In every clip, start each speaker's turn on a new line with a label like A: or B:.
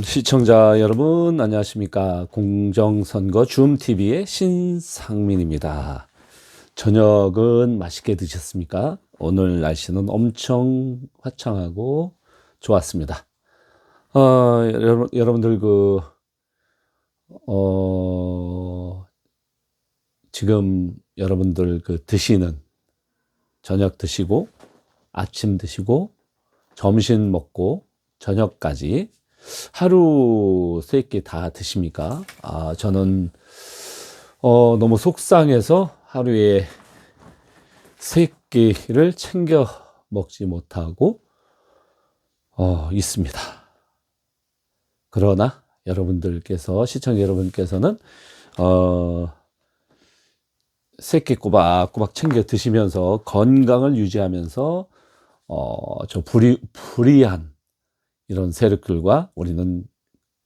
A: 시청자 여러분, 안녕하십니까. 공정선거 줌TV의 신상민입니다. 저녁은 맛있게 드셨습니까? 오늘 날씨는 엄청 화창하고 좋았습니다. 여러분들 지금 여러분들 드시는 저녁 드시고, 아침 드시고, 점심 먹고, 저녁까지 하루 3끼 다 드십니까? 저는 너무 속상해서 하루에 3끼를 챙겨 먹지 못하고 있습니다. 그러나 시청자 여러분께서는 3끼 꼬박꼬박 챙겨 드시면서 건강을 유지하면서 불이한 이런 세력들과 우리는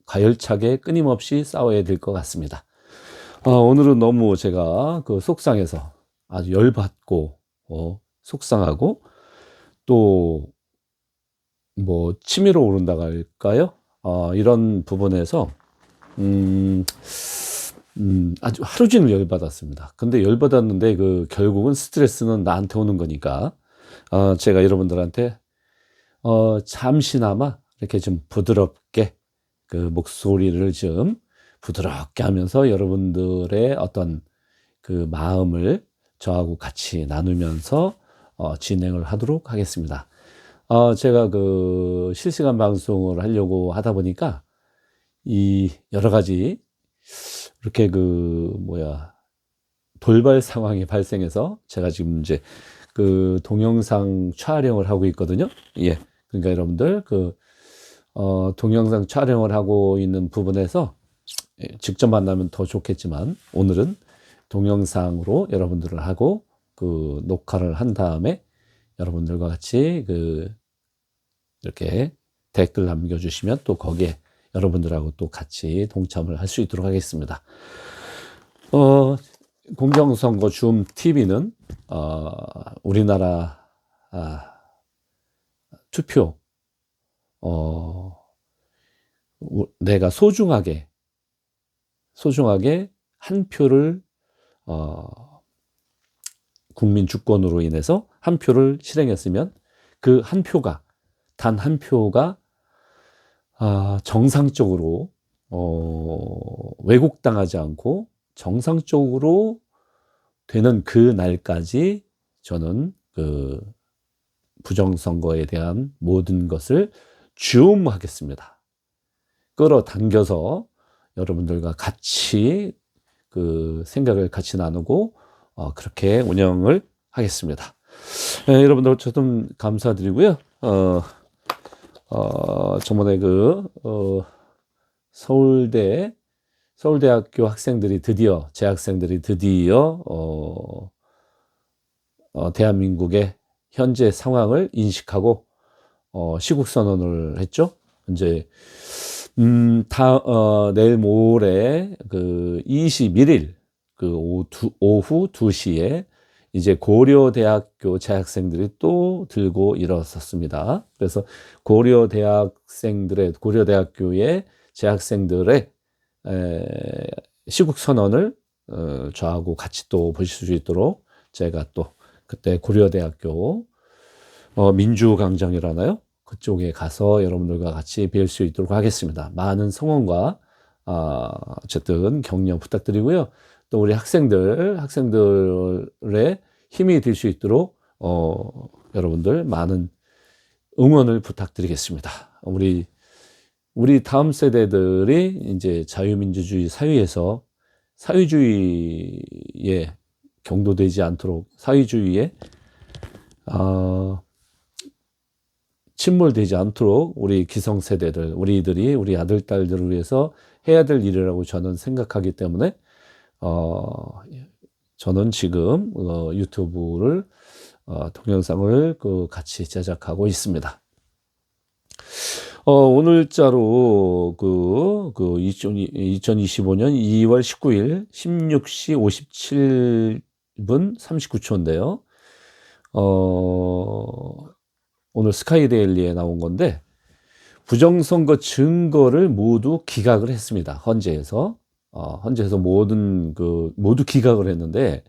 A: 가열차게 끊임없이 싸워야 될 것 같습니다. 오늘은 너무 제가 속상해서 아주 열받고 속상하고 또 뭐 치밀어 오른다고 할까요? 이런 부분에서 아주 하루 종일 열받았습니다. 근데 열받았는데 결국은 스트레스는 나한테 오는 거니까 제가 여러분들한테 잠시나마 이렇게 좀 부드럽게 목소리를 좀 부드럽게 하면서 여러분들의 어떤 마음을 저하고 같이 나누면서 진행을 하도록 하겠습니다. 제가 실시간 방송을 하려고 하다 보니까 이 여러 가지 이렇게 돌발 상황이 발생해서 제가 지금 이제 동영상 촬영을 하고 있거든요. 예. 그러니까 여러분들 동영상 촬영을 하고 있는 부분에서 직접 만나면 더 좋겠지만 오늘은 동영상으로 여러분들을 하고 녹화를 한 다음에 여러분들과 같이 이렇게 댓글 남겨주시면 또 거기에 여러분들하고 또 같이 동참을 할 수 있도록 하겠습니다. 공정선거 줌 TV는 우리나라 투표 내가 소중하게 한 표를 국민 주권으로 인해서 한 표를 실행했으면 그 한 표가 단 한 표가 정상적으로 왜곡당하지 않고 정상적으로 되는 그 날까지 저는 부정선거에 대한 모든 것을 줌하겠습니다. 끌어당겨서 여러분들과 같이 생각을 같이 나누고 그렇게 운영을 하겠습니다. 여러분들 좀 감사드리고요. 저번에 서울대학교 학생들이 재학생들이 드디어 대한민국의 현재 상황을 인식하고 시국 선언을 했죠. 이제 내일 모레 21일 오후 2시에 이제 고려대학교 재학생들이 또 들고 일어섰습니다. 그래서 고려대학교의 재학생들의 시국 선언을 저하고 같이 또 보실 수 있도록 제가 또 그때 고려대학교 민주광장이라나요? 그쪽에 가서 여러분들과 같이 뵐 수 있도록 하겠습니다. 많은 성원과 어쨌든 격려 부탁드리고요. 또 우리 학생들의 힘이 될 수 있도록 여러분들 많은 응원을 부탁드리겠습니다. 우리 다음 세대들이 이제 자유민주주의 사회에서 사회주의에 경도되지 않도록 사회주의에 침몰되지 않도록 우리 기성세대들, 우리 아들, 딸들을 위해서 해야 될 일이라고 저는 생각하기 때문에 저는 지금 유튜브를 동영상을 같이 제작하고 있습니다. 오늘자로 2025년 2월 19일 16시 57분 39초인데요. 오늘 스카이데일리에 나온 건데 부정선거 증거를 모두 기각을 했습니다. 헌재에서 모두 기각을 했는데,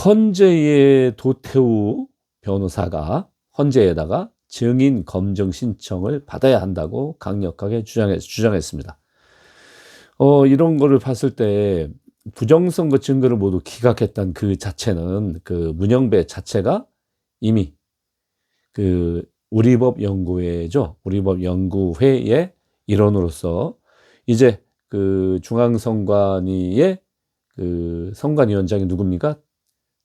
A: 헌재의 도태우 변호사가 헌재에다가 증인 검증 신청을 받아야 한다고 강력하게 주장했습니다. 이런 거를 봤을 때 부정선거 증거를 모두 기각했던 그 자체는, 그 문영배 자체가 이미 그 우리법연구회죠. 우리법연구회의 일원으로서 이제 그 중앙선관위의 그 선관위원장이 누굽니까?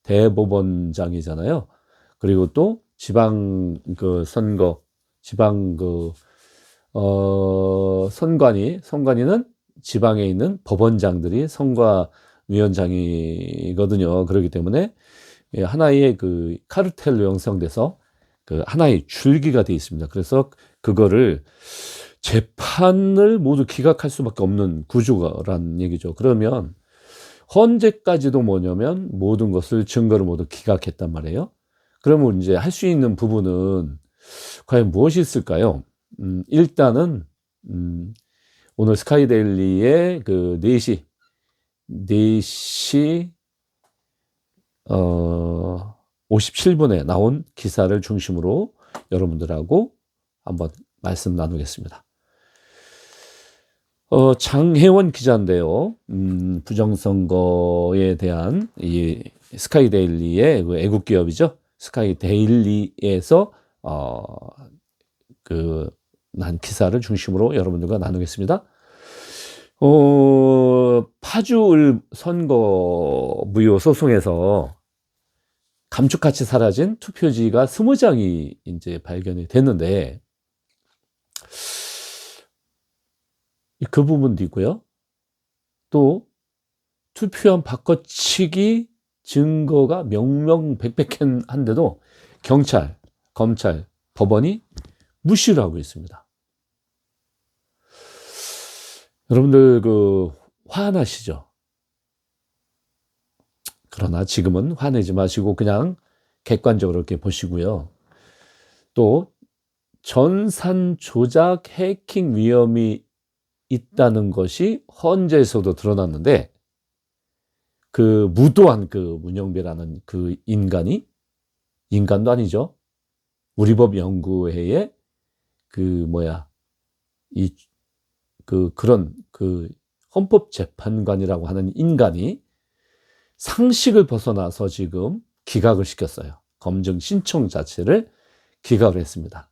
A: 대법원장이잖아요. 그리고 또 지방 그 선거, 지방 그 선관위는 지방에 있는 법원장들이 선관위원장이거든요. 그렇기 때문에 하나의 그 카르텔로 형성돼서 그 하나의 줄기가 돼 있습니다. 그래서 그거를 재판을 모두 기각할 수밖에 없는 구조라는 얘기죠. 그러면 헌재까지도 뭐냐면 모든 것을 증거를 모두 기각했단 말이에요. 그러면 이제 할 수 있는 부분은 과연 무엇이 있을까요? 일단은 오늘 스카이데일리의 그 4시 57분에 나온 기사를 중심으로 여러분들하고 한번 말씀 나누겠습니다. 장혜원 기자인데요. 부정선거에 대한 이 스카이데일리의 그 애국 기업이죠. 스카이데일리에서 난 기사를 중심으로 여러분들과 나누겠습니다. 파주을 선거 무효 소송에서 감축같이 사라진 투표지가 20장이 이제 발견이 됐는데, 그 부분도 있고요. 또 투표함 바꿔치기 증거가 명명백백한데도 경찰, 검찰, 법원이 무시를 하고 있습니다. 여러분들 화나시죠? 그러나 지금은 화내지 마시고 그냥 객관적으로 이렇게 보시고요. 또 전산 조작 해킹 위험이 있다는 것이 헌재에서도 드러났는데, 그 무도한 그 문영배라는 그 인간도 아니죠. 우리법연구회의 그런 헌법재판관이라고 하는 인간이 상식을 벗어나서 지금 기각을 시켰어요. 검증 신청 자체를 기각을 했습니다.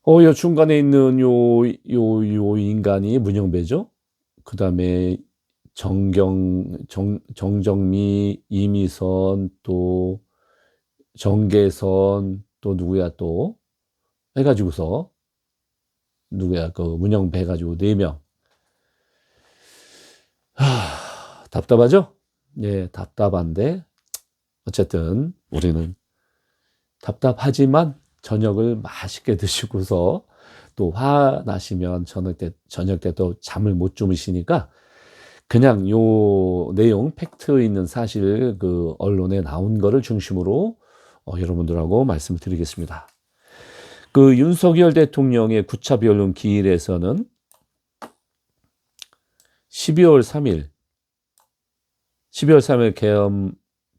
A: 요 중간에 있는 요 인간이 문영배죠. 그 다음에 정정미, 이미선, 또 정계선, 또 누구야 또 해가지고서 그 문영배 해가지고 4명. 답답하죠? 예, 답답한데 어쨌든 우리는 답답하지만 저녁을 맛있게 드시고서, 또 화나시면 저녁 때 또 잠을 못 주무시니까 그냥 요 내용, 팩트 있는 사실 그 언론에 나온 거를 중심으로 여러분들하고 말씀을 드리겠습니다. 그 윤석열 대통령의 9차 변론 기일에서는 12월 3일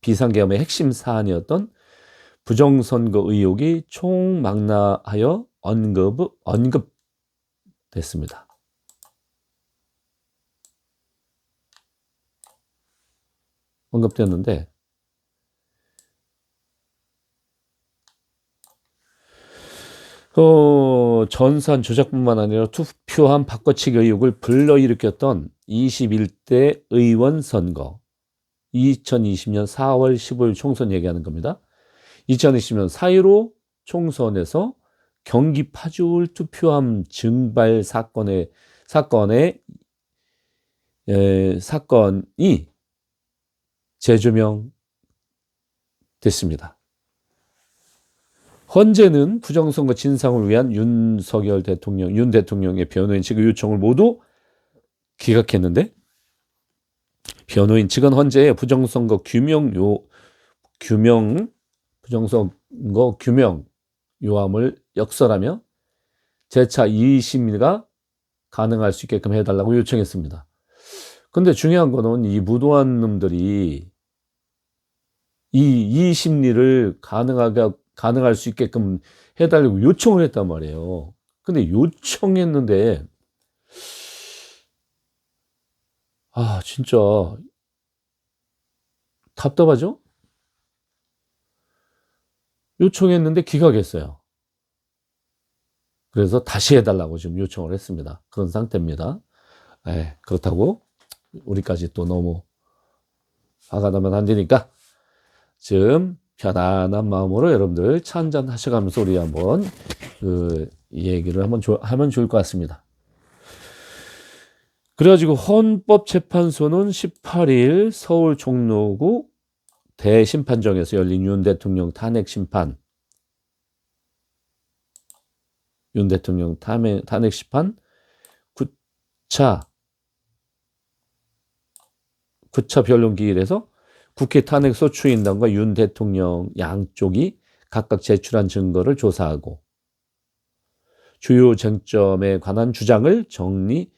A: 비상계엄의 핵심 사안이었던 부정선거 의혹이 총망라하여 언급됐습니다. 언급됐는데, 전산 조작뿐만 아니라 투표함 바꿔치기 의혹을 불러일으켰던 21대 의원 선거, 2020년 4월 15일 총선 얘기하는 겁니다. 2020년 4.15 총선에서 경기 파주을 투표함 증발 사건이 재조명됐습니다. 헌재는 부정선거 진상을 위한 윤 대통령의 변호인 측의 요청을 모두 기각했는데, 변호인 측은 헌재에 부정선거 규명 요함을 역설하며 재차 이의심리가 가능할 수 있게끔 해달라고 요청했습니다. 근데 중요한 거는 이 무도한 놈들이 이 이의심리를 가능할 수 있게끔 해달라고 요청을 했단 말이에요. 근데 요청했는데 진짜 답답하죠? 요청했는데 기각했어요. 그래서 다시 해달라고 지금 요청을 했습니다. 그런 상태입니다. 그렇다고 우리까지 또 너무 화가 나면 안 되니까 지금 편안한 마음으로 여러분들 차 한잔 하셔가면서 우리 한번 이 얘기를 한번 하면 좋을 것 같습니다. 그래가지고 헌법재판소는 18일 서울 종로구 대심판정에서 열린 윤 대통령 탄핵 심판, 윤 대통령 탄핵 심판 9차 변론 기일에서 국회 탄핵소 추인단과 윤 대통령 양쪽이 각각 제출한 증거를 조사하고 주요 쟁점에 관한 주장을 정리했는데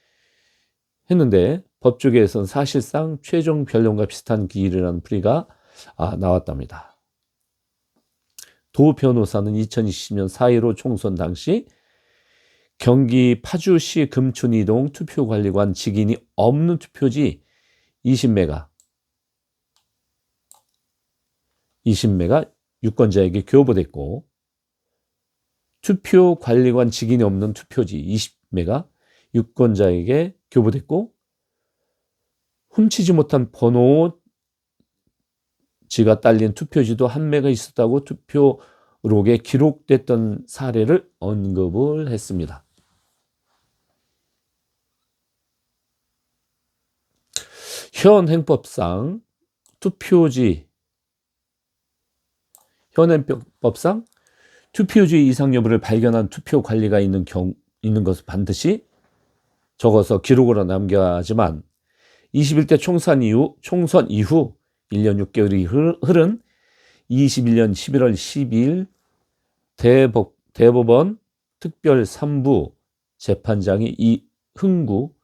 A: 법조계에서는 사실상 최종 변론과 비슷한 기일이라는 풀이가 나왔답니다. 도 변호사는 2020년 4.15 총선 당시 경기 파주시 금춘이동 투표관리관 직인이 없는 투표지 20매가 유권자에게 교부됐고 투표관리관 직인이 없는 투표지 20매가 유권자에게 교부됐고 훔치지 못한 번호지가 딸린 투표지도 한 매가 있었다고 투표록에 기록됐던 사례를 언급을 했습니다. 현 행법상 투표지 이상 여부를 발견한 투표 관리가 있는 것을 반드시 적어서 기록으로 남겨야 하지만 21대 총선 이후 1년 6개월이 흐른 21년 11월 12일 대법원 특별 3부 재판장이 이흥구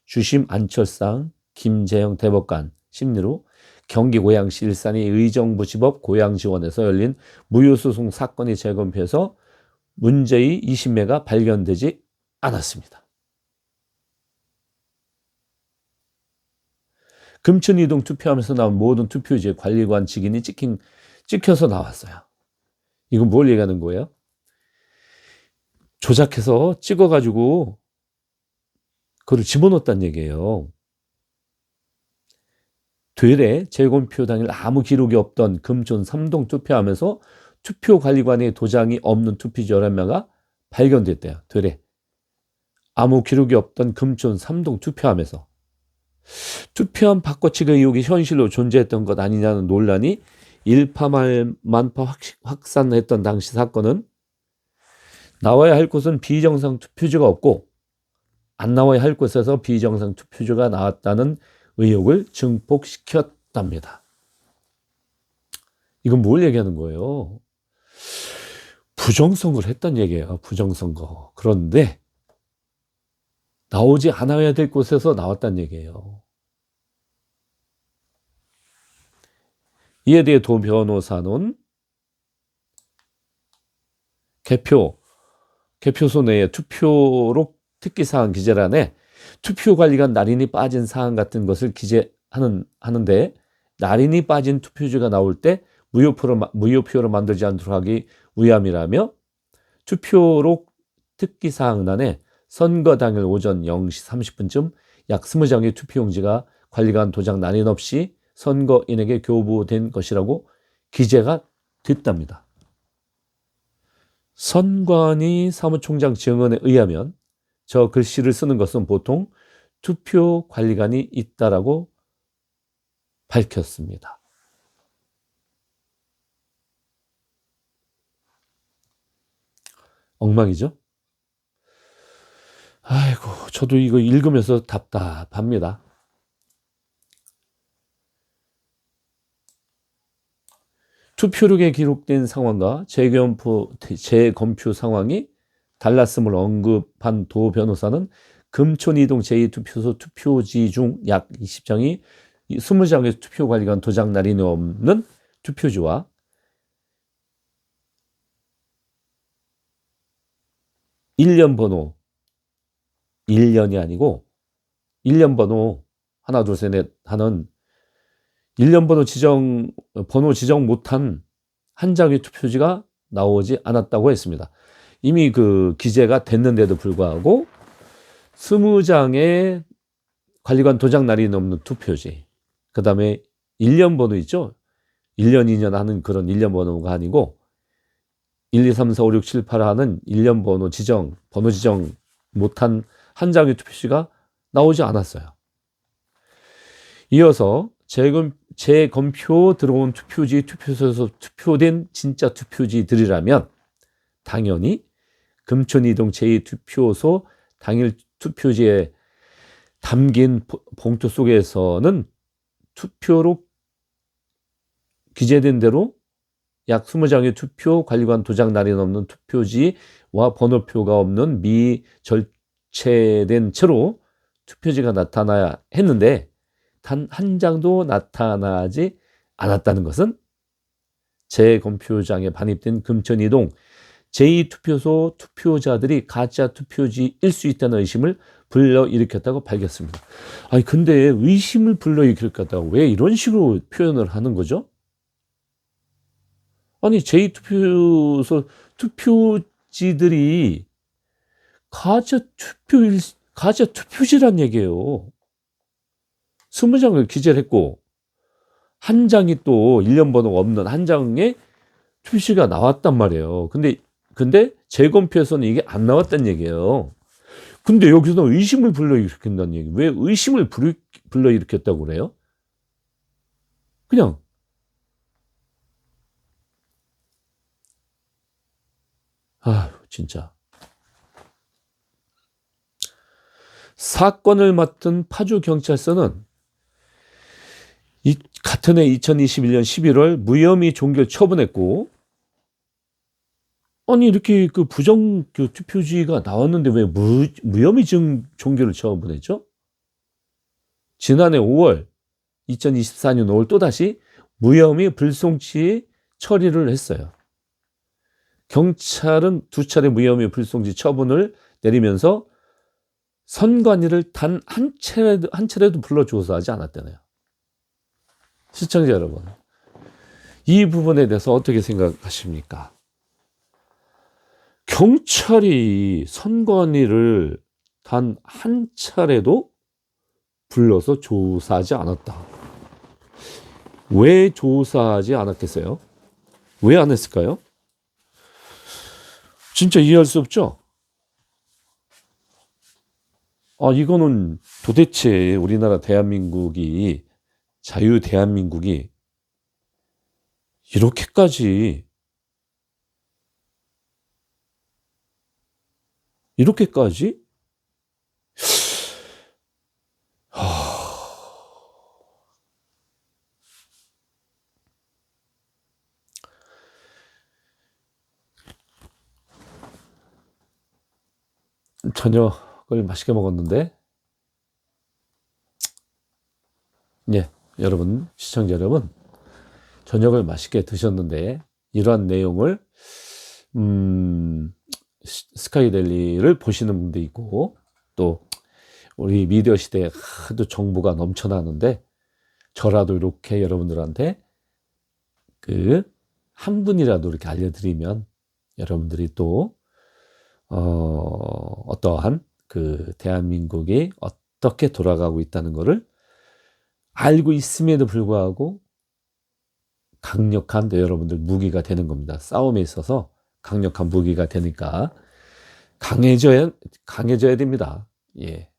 A: 주심 안철상 김재형 대법관 심리로 경기 고양시 일산의 의정부지법 고양지원에서 열린 무효소송 사건이 재검표해서 문제의 20매가 발견되지 않았습니다. 금천이동 투표하면서 나온 모든 투표지에 관리관 직인이 찍혀서 나왔어요. 이건 뭘 얘기하는 거예요? 조작해서 찍어가지고 그걸 집어넣었다는 얘기예요. 되레 재검표 당일 아무 기록이 없던 금촌 3동 투표하면서 투표관리관에 도장이 없는 투표지 11매가 발견됐대요. 되레 아무 기록이 없던 금촌 3동 투표하면서 투표함 바꿔치기 의혹이 현실로 존재했던 것 아니냐는 논란이 일파만파 확산했던 당시 사건은 나와야 할 곳은 비정상 투표지가 없고 안 나와야 할 곳에서 비정상 투표지가 나왔다는 의혹을 증폭시켰답니다. 이건 뭘 얘기하는 거예요? 부정선거를 했단 얘기예요. 부정선거. 그런데 나오지 않아야 될 곳에서 나왔단 얘기예요. 이에 대해 도 변호사는 개표소 내에 투표록 특기사항 기재란에 투표관리관 날인이 빠진 사항 같은 것을 기재하는데 날인이 빠진 투표지가 나올 때 무효표로 만들지 않도록 하기 위함이라며 투표록 특기사항란에 선거 당일 오전 0시 30분쯤 약 20장의 투표용지가 관리관 도장 날인 없이 선거인에게 교부된 것이라고 기재가 됐답니다. 선관위 사무총장 증언에 의하면 저 글씨를 쓰는 것은 보통 투표관리관이 있다라고 밝혔습니다. 엉망이죠? 아이고, 저도 이거 읽으면서 답답합니다. 투표록에 기록된 상황과 재검표 상황이 달랐음을 언급한 도 변호사는 금촌 이동 제2투표소 투표지 중 약 20장이 20장의 투표관리관 도장 날인이 없는 투표지와 1년 번호, 1년이 아니고 1년 번호 하나 둘 셋 넷 하는 1년 번호 지정 못한 한 장의 투표지가 나오지 않았다고 했습니다. 이미 그 기재가 됐는데도 불구하고 20장의 관리관 도장 날이 넘는 투표지, 그 다음에 1년 번호 있죠? 1년, 2년 하는 그런 1년 번호가 아니고 1, 2, 3, 4, 5, 6, 7, 8 하는 1년 번호 지정 못한 한 장의 투표지가 나오지 않았어요. 이어서 재검표 들어온 투표지, 투표소에서 투표된 진짜 투표지들이라면 당연히 금촌 이동 제2투표소 당일 투표지에 담긴 봉투 속에서는 투표로 기재된 대로 약 20장의 투표 관리관 도장 날이 넘는 투표지와 번호표가 없는 미절체된 채로 투표지가 나타나야 했는데 단 한 장도 나타나지 않았다는 것은 재검표장에 반입된 금천 이동 제2투표소 투표자들이 가짜 투표지일 수 있다는 의심을 불러일으켰다고 밝혔습니다. 아니 근데 의심을 불러일으켰다고 왜 이런 식으로 표현을 하는 거죠? 아니 제2투표소 투표지들이 가짜 투표지란 얘기예요. 20장을 기재를 했고 한 장이 또 1년 번호가 없는 한 장에 투표지가 나왔단 말이에요. 근데 재검표에서는 이게 안 나왔단 얘기예요. 근데 여기서는 의심을 불러일으킨다는 얘기. 왜 의심을 불러일으켰다고 그래요? 그냥 진짜. 사건을 맡은 파주경찰서는 같은 해 2021년 11월 무혐의 종결 처분했고, 아니 이렇게 그 부정 투표지가 나왔는데 왜 무혐의 종결을 처분했죠? 지난해 5월 2024년 5월 또다시 무혐의 불송치 처리를 했어요. 경찰은 2차례 무혐의 불송치 처분을 내리면서 선관위를 단 한 차례도 불러 조사하지 않았다네요. 시청자 여러분, 이 부분에 대해서 어떻게 생각하십니까? 경찰이 선관위를 단 한 차례도 불러서 조사하지 않았다. 왜 조사하지 않았겠어요? 왜 안 했을까요? 진짜 이해할 수 없죠? 이거는 도대체 우리나라 대한민국이 자유 대한민국이 이렇게까지 저녁을 맛있게 먹었는데, 예, 여러분, 시청자 여러분, 저녁을 맛있게 드셨는데 이러한 내용을 스카이데일리를 보시는 분도 있고, 또 우리 미디어 시대에 하도 정보가 넘쳐나는데 저라도 이렇게 여러분들한테 한 분이라도 이렇게 알려드리면 여러분들이 또 어떠한 대한민국이 어떻게 돌아가고 있다는 것을 알고 있음에도 불구하고 강력한 여러분들 무기가 되는 겁니다. 싸움에 있어서 강력한 무기가 되니까 강해져야 됩니다. 예,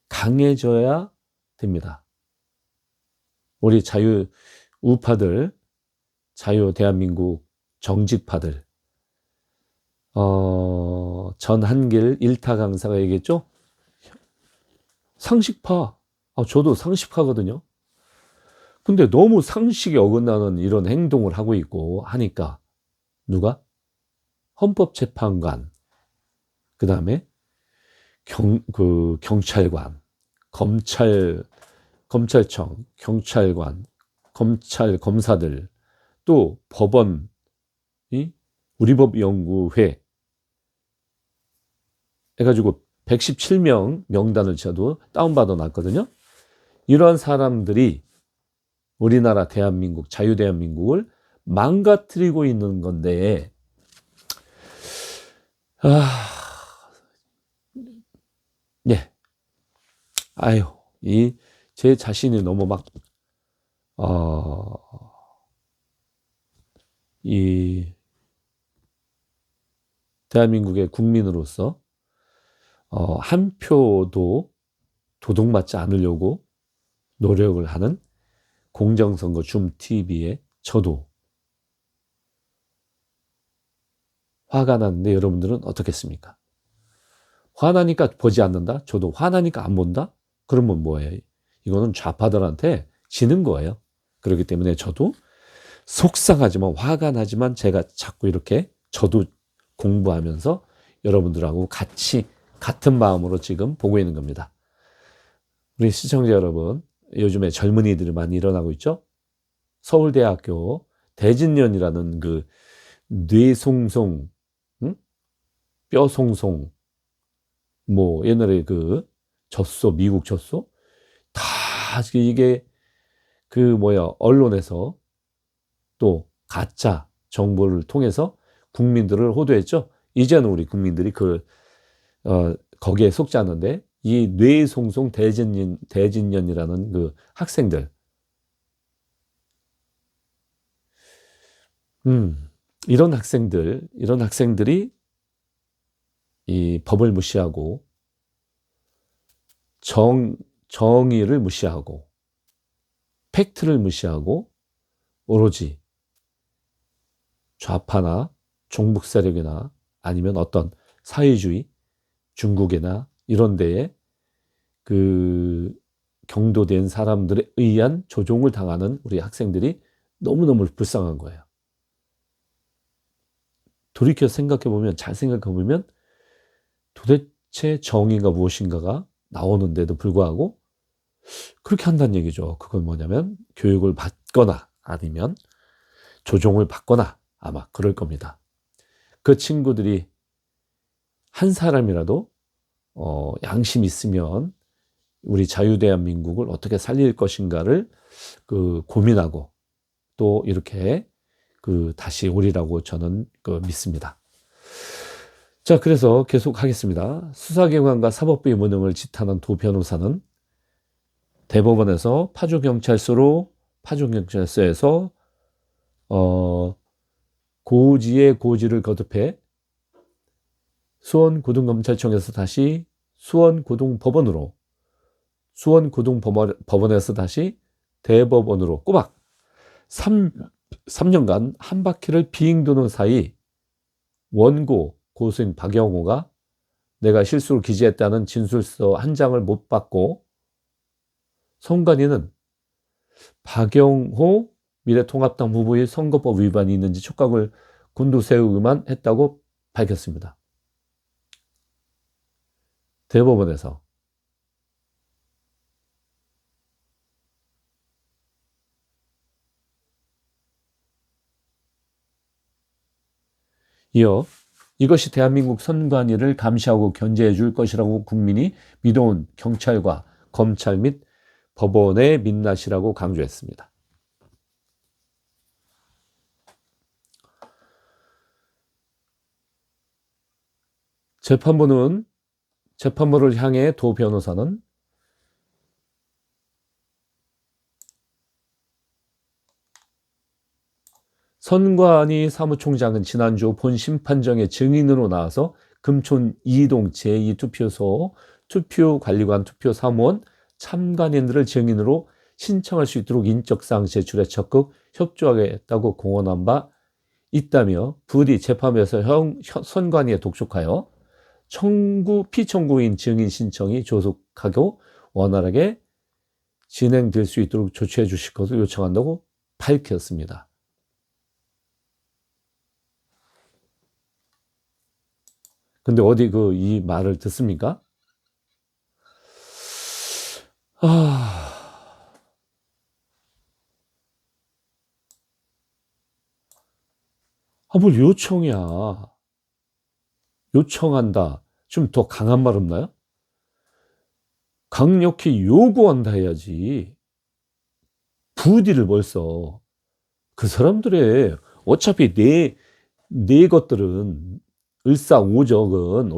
A: 강해져야 됩니다. 우리 자유 우파들, 자유 대한민국 정직파들, 전한길 일타 강사가 얘기했죠. 상식파. 저도 상식파거든요. 근데 너무 상식에 어긋나는 이런 행동을 하고 있고 하니까 누가? 헌법재판관, 그 다음에 경찰관, 검찰청, 경찰관, 검사들, 또 법원이 우리법연구회 해가지고 117명 명단을 저도 다운받아 놨거든요. 이러한 사람들이 우리나라 대한민국, 자유대한민국을 망가뜨리고 있는 건데, 예. 아유, 제 자신이 너무 이 대한민국의 국민으로서 한 표도 도둑맞지 않으려고 노력을 하는 공정선거 줌TV에 저도 화가 났는데 여러분들은 어떻겠습니까? 화나니까 보지 않는다? 저도 화나니까 안 본다? 그러면 뭐예요? 이거는 좌파들한테 지는 거예요. 그렇기 때문에 저도 속상하지만, 화가 나지만 제가 자꾸 이렇게 저도 공부하면서 여러분들하고 같이 같은 마음으로 지금 보고 있는 겁니다. 우리 시청자 여러분, 요즘에 젊은이들이 많이 일어나고 있죠? 서울대학교 대진년이라는 그 뇌송송, 응? 뼈송송, 뭐 옛날에 그 젖소, 미국 젖소, 다 이게 언론에서 또 가짜 정보를 통해서 국민들을 호도했죠. 이제는 우리 국민들이 거기에 속지 않는데, 이 뇌송송 대진년이라는 그 학생들, 이런 학생들이 이 법을 무시하고 정의를 무시하고 팩트를 무시하고 오로지 좌파나 종북 세력이나 아니면 어떤 사회주의 중국이나 이런 데에 경도된 사람들에 의한 조종을 당하는 우리 학생들이 너무너무 불쌍한 거예요. 돌이켜 생각해보면, 잘 생각해보면 도대체 정의가 무엇인가가 나오는데도 불구하고 그렇게 한다는 얘기죠. 그건 뭐냐면 교육을 받거나 아니면 조종을 받거나 아마 그럴 겁니다. 그 친구들이 한 사람이라도 양심 있으면 우리 자유대한민국을 어떻게 살릴 것인가를 고민하고 또 이렇게 다시 오리라고 저는 믿습니다. 자, 그래서 계속 하겠습니다. 수사기관과 사법부의 무능을 지탄한 두 변호사는 대법원에서 파주경찰서에서 고지의 고지를 거듭해 수원고등검찰청에서 다시 수원고등법원에서 다시 대법원으로 꼬박 3년간 한 바퀴를 빙 도는 사이 원고 고수인 박영호가 내가 실수로 기재했다는 진술서 한 장을 못 받고 선관위는 박영호 미래통합당 후보의 선거법 위반이 있는지 촉각을 곤두세우기만 했다고 밝혔습니다. 대법원에서. 이어 이것이 대한민국 선관위를 감시하고 견제해 줄 것이라고 국민이 믿어온 경찰과 검찰 및 법원의 민낯이라고 강조했습니다. 재판부를 향해 도 변호사는 선관위 사무총장은 지난주 본 심판정의 증인으로 나와서 금촌 2동 제2투표소 투표관리관 투표사무원 참관인들을 증인으로 신청할 수 있도록 인적사항 제출에 적극 협조하겠다고 공언한 바 있다며 부디 재판부에서 선관위에 독촉하여 피청구인 증인 신청이 조속하고 원활하게 진행될 수 있도록 조치해 주실 것을 요청한다고 밝혔습니다. 근데 어디 이 말을 듣습니까? 뭘 요청이야. 요청한다. 좀 더 강한 말 없나요? 강력히 요구한다 해야지. 부디를 벌써. 그 사람들의 어차피 내 것들은 을사오적은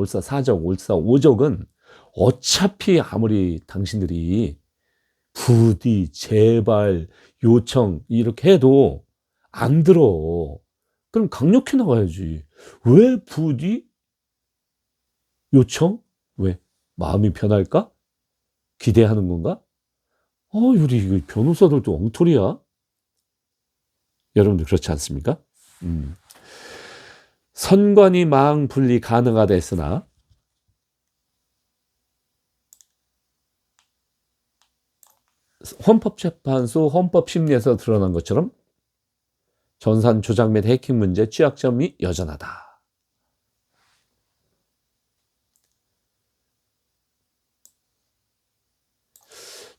A: 어차피 아무리 당신들이 부디 제발 요청 이렇게 해도 안 들어. 그럼 강력히 나가야지. 왜 부디 요청? 왜? 마음이 편할까? 기대하는 건가? 우리 변호사들도 엉터리야. 여러분들 그렇지 않습니까? 선관위 망 분리 가능하다 했으나 헌법재판소 헌법심리에서 드러난 것처럼 전산 조작 및 해킹 문제 취약점이 여전하다.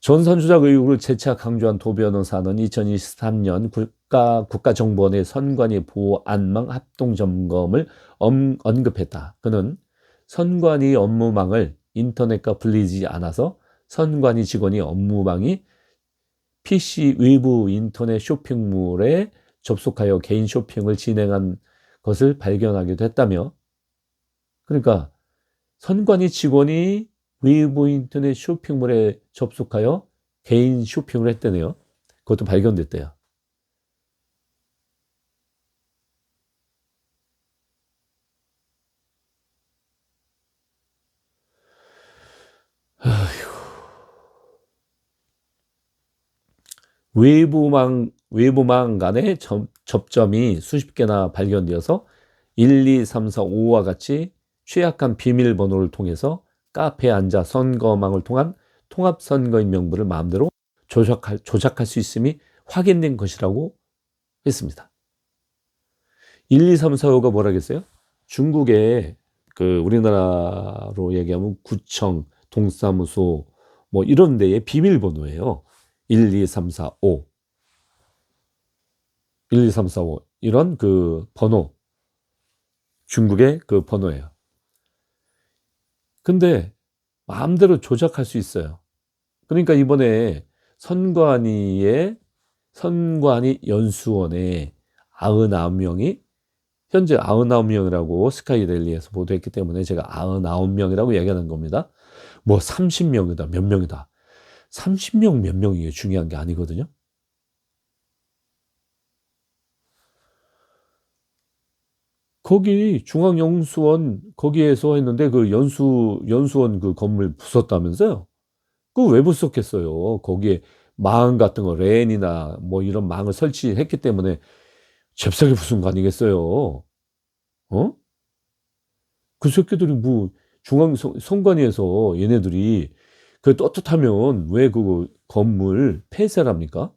A: 전산 조작 의혹을 재차 강조한 도 변호사는 2023년 국가정보원의 선관위 보안망 합동점검을 언급했다. 그는 선관위 업무망을 인터넷과 분리지 않아서 선관위 직원이 업무망이 PC 외부 인터넷 쇼핑몰에 접속하여 개인 쇼핑을 진행한 것을 발견하기도 했다며, 그러니까 선관위 직원이 외부 인터넷 쇼핑몰에 접속하여 개인 쇼핑을 했다네요. 그것도 발견됐대요. 외부망 간의 접점이 수십 개나 발견되어서 1, 2, 3, 4, 5와 같이 취약한 비밀번호를 통해서 카페에 앉아 선거망을 통한 통합선거인 명부를 마음대로 조작할 수 있음이 확인된 것이라고 했습니다. 1, 2, 3, 4, 5가 뭐라겠어요? 중국의 우리나라로 얘기하면 구청, 동사무소 뭐 이런 데의 비밀번호예요. 1, 2, 3, 4, 5. 1, 2, 3, 4, 5. 이런 번호. 중국의 번호예요. 근데 마음대로 조작할 수 있어요. 그러니까 이번에 선관위 연수원에 99명이 현재 99명이라고 스카이데일리에서 보도했기 때문에 제가 99명이라고 얘기하는 겁니다. 뭐 30명이다 몇 명이다. 30명 몇 명이 중요한 게 아니거든요. 거기 중앙연수원 거기에서 했는데 연수원 건물 부쉈다면서요? 그거 왜 부쉈겠어요? 거기에 망 같은 거 랜이나 뭐 이런 망을 설치했기 때문에 잽싸게 부순 거 아니겠어요? 그 새끼들이 뭐 선관위에서 얘네들이 떳떳하면 왜 건물 폐쇄를 합니까?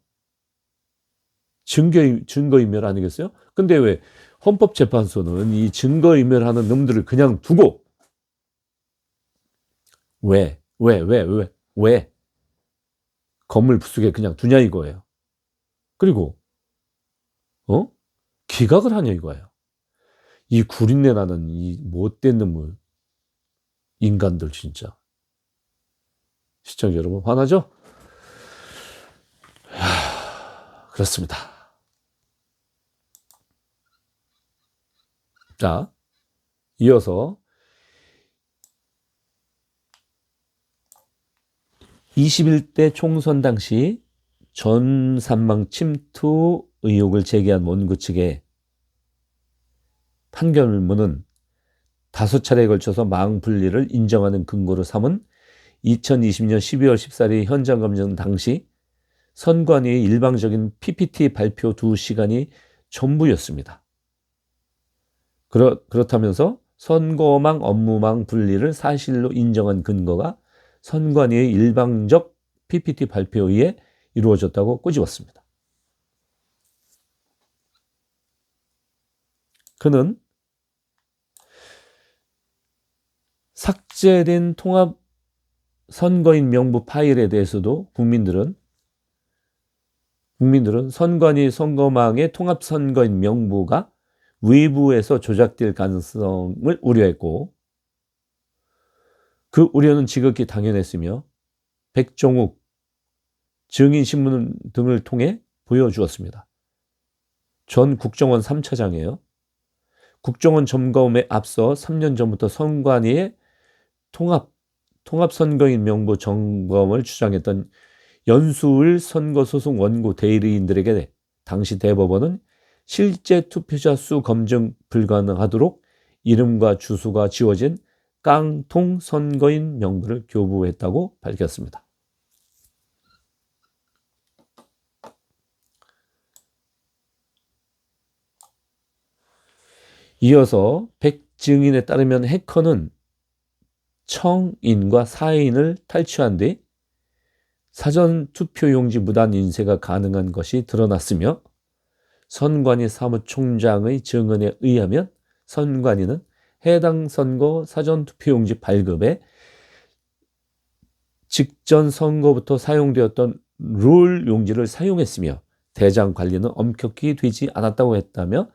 A: 증거인멸 아니겠어요? 근데 왜 헌법재판소는 이 증거인멸하는 놈들을 그냥 두고 왜 건물 부수게 그냥 두냐 이거예요. 그리고 기각을 하냐 이거예요. 이 구린내 나는 이 못된 놈을 인간들 진짜. 시청자 여러분 화나죠? 그렇습니다. 자, 이어서 21대 총선 당시 전산망 침투 의혹을 제기한 원고 측의 판결문은 5차례에 걸쳐서 망 분리를 인정하는 근거로 삼은 2020년 12월 14일 현장 검증 당시 선관위의 일방적인 PPT 발표 2시간이 전부였습니다. 그렇다면서 선거망 업무망 분리를 사실로 인정한 근거가 선관위의 일방적 PPT 발표에 의해 이루어졌다고 꼬집었습니다. 그는 삭제된 통합 선거인 명부 파일에 대해서도 국민들은 선관위 선거망의 통합 선거인 명부가 외부에서 조작될 가능성을 우려했고, 그 우려는 지극히 당연했으며 백종욱 증인신문 등을 통해 보여주었습니다. 전 국정원 3차장이에요. 국정원 점검에 앞서 3년 전부터 선관위의 통합선거인 명부 점검을 주장했던 연수을 선거소송 원고 대리인들에게 당시 대법원은 실제 투표자 수 검증 불가능하도록 이름과 주소가 지워진 깡통 선거인 명부를 교부했다고 밝혔습니다. 이어서 백 증인에 따르면 해커는 청인과 사인을 탈취한 뒤 사전 투표용지 무단 인쇄가 가능한 것이 드러났으며, 선관위 사무총장의 증언에 의하면 선관위는 해당 선거 사전 투표용지 발급에 직전 선거부터 사용되었던 롤 용지를 사용했으며 대장 관리는 엄격히 되지 않았다고 했다며,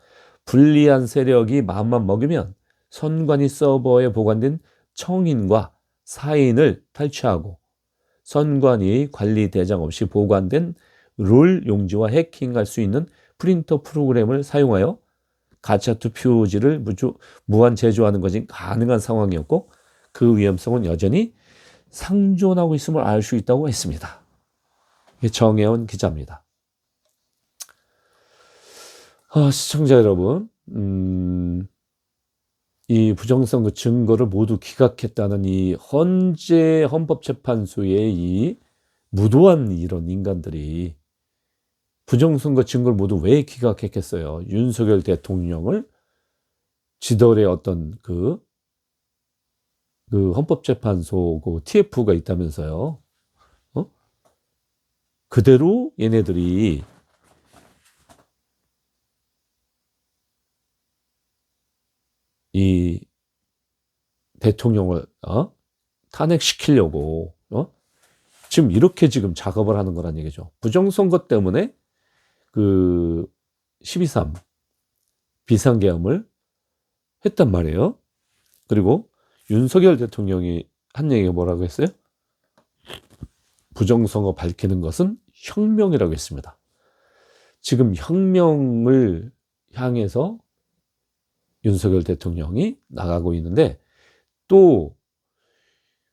A: 불리한 세력이 마음만 먹으면 선관위 서버에 보관된 청인과 사인을 탈취하고 선관위 관리 대장 없이 보관된 롤 용지와 해킹할 수 있는 프린터 프로그램을 사용하여 가짜 투표지를 무한 제조하는 것이 가능한 상황이었고, 그 위험성은 여전히 상존하고 있음을 알 수 있다고 했습니다. 정혜원 기자입니다. 시청자 여러분, 이 부정선거 증거를 모두 기각했다는 이 헌법재판소의 이 무도한 이런 인간들이 부정선거 증거를 모두 왜 기각했겠어요? 윤석열 대통령을 지더래 어떤 그 헌법재판소 그 TF가 있다면서요. 그대로 얘네들이 이 대통령을 탄핵시키려고 지금 이렇게 지금 작업을 하는 거란 얘기죠. 부정선거 때문에 그 12.3 비상계엄을 했단 말이에요. 그리고 윤석열 대통령이 한 얘기가 뭐라고 했어요? 부정선거 밝히는 것은 혁명이라고 했습니다. 지금 혁명을 향해서 윤석열 대통령이 나가고 있는데, 또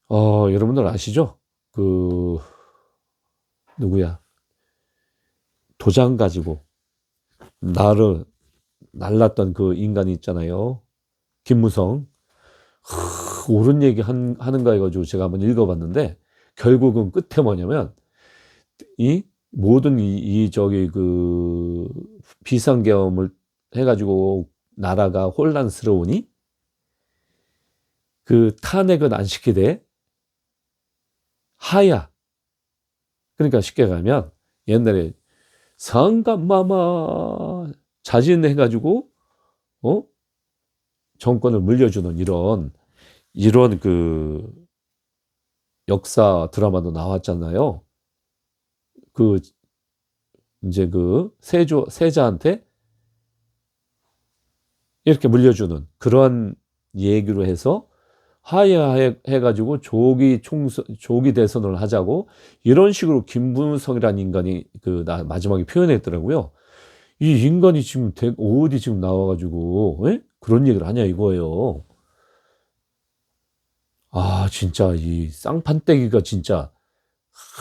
A: 여러분들 아시죠? 누구야? 도장 가지고 나를 날랐던 그 인간이 있잖아요. 김무성. 옳은 얘기 하는가 해가지고 제가 한번 읽어봤는데, 결국은 끝에 뭐냐면 이 모든 비상계엄을 해가지고 나라가 혼란스러우니 그 탄핵은 안 시키되 하야. 그러니까 쉽게 가면 옛날에 상감마마 자진해가지고 정권을 물려주는 이런 그 역사 드라마도 나왔잖아요. 이제 세자한테 이렇게 물려주는 그런 얘기로 해서 하야해가지고 조기 대선을 하자고, 이런 식으로 김무성이라는 인간이 마지막에 표현했더라고요. 이 인간이 지금 어디 지금 나와가지고 그런 얘기를 하냐 이거예요. 진짜 이 쌍판떼기가 진짜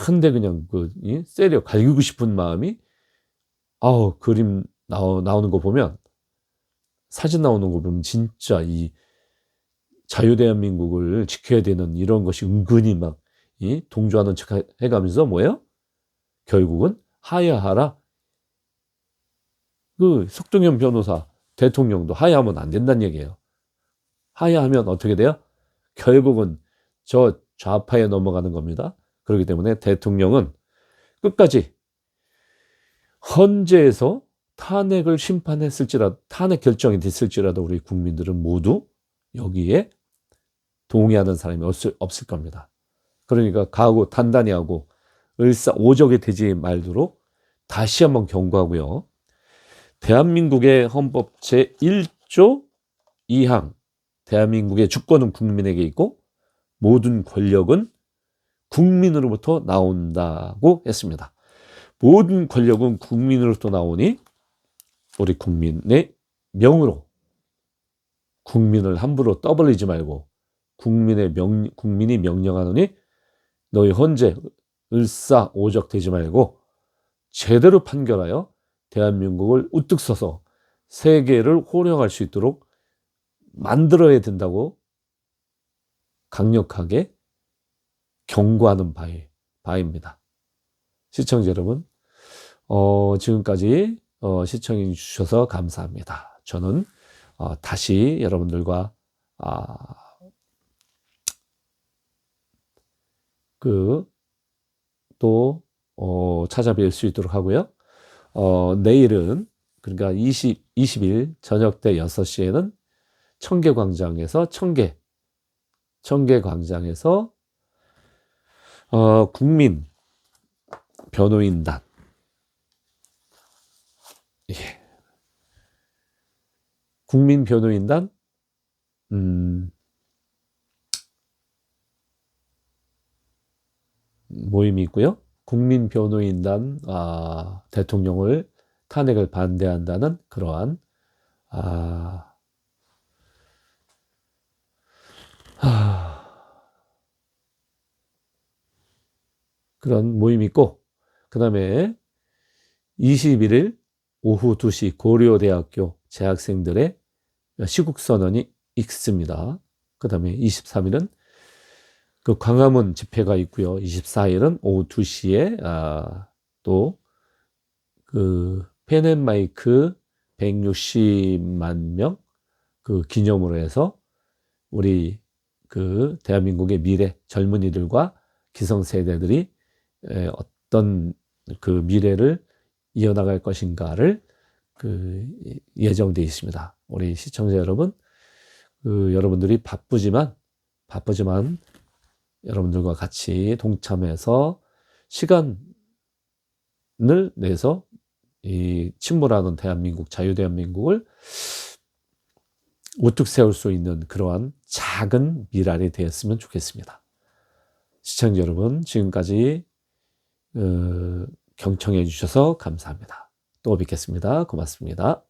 A: 한데 그냥 세려 갈기고 싶은 마음이, 그림 나오는 거 보면, 사진 나오는 거 보면 진짜 이 자유대한민국을 지켜야 되는 이런 것이 은근히 막 동조하는 척 해가면서 뭐예요? 결국은 하야하라. 석동현 변호사 대통령도 하야하면 안 된다는 얘기예요. 하야하면 어떻게 돼요? 결국은 저 좌파에 넘어가는 겁니다. 그렇기 때문에 대통령은 끝까지 헌재에서 탄핵을 심판했을지라도, 탄핵 결정이 됐을지라도 우리 국민들은 모두 여기에 동의하는 사람이 없을 겁니다. 그러니까 각오 단단히 하고 을사오적이 되지 말도록 다시 한번 경고하고요. 대한민국의 헌법 제1조 2항, 대한민국의 주권은 국민에게 있고 모든 권력은 국민으로부터 나온다고 했습니다. 모든 권력은 국민으로부터 나오니 우리 국민의 명으로, 국민을 함부로 떠벌리지 말고 국민이 명령하노니 너희 헌재 을사오적 되지 말고 제대로 판결하여 대한민국을 우뚝 서서 세계를 호령할 수 있도록 만들어야 된다고 강력하게 경고하는 바입니다. 시청자 여러분, 지금까지 시청해 주셔서 감사합니다. 저는 다시 여러분들과 또 찾아뵐 수 있도록 하고요. 내일은 그러니까 20일 저녁 때 6시에는 청계광장에서 청계광장에서 국민 변호인단, 예. 국민 변호인단 모임이 있고요. 국민 변호인단 대통령을 탄핵을 반대한다는 그러한 그런 모임이 있고, 그 다음에 21일 오후 2시 고려대학교 재학생들의 시국선언이 있습니다. 그 다음에 23일은 그 광화문 집회가 있고요. 24일은 오후 2시에 또 그 펜앤마이크 160만 명 그 기념으로 해서 우리 그 대한민국의 미래 젊은이들과 기성세대들이 어떤 그 미래를 이어나갈 것인가를 예정되어 있습니다. 우리 시청자 여러분, 여러분들이 바쁘지만 여러분들과 같이 동참해서 시간을 내서 이 침몰하는 대한민국, 자유대한민국을 우뚝 세울 수 있는 그러한 작은 미랄이 되었으면 좋겠습니다. 시청자 여러분, 지금까지 경청해 주셔서 감사합니다. 또 뵙겠습니다. 고맙습니다.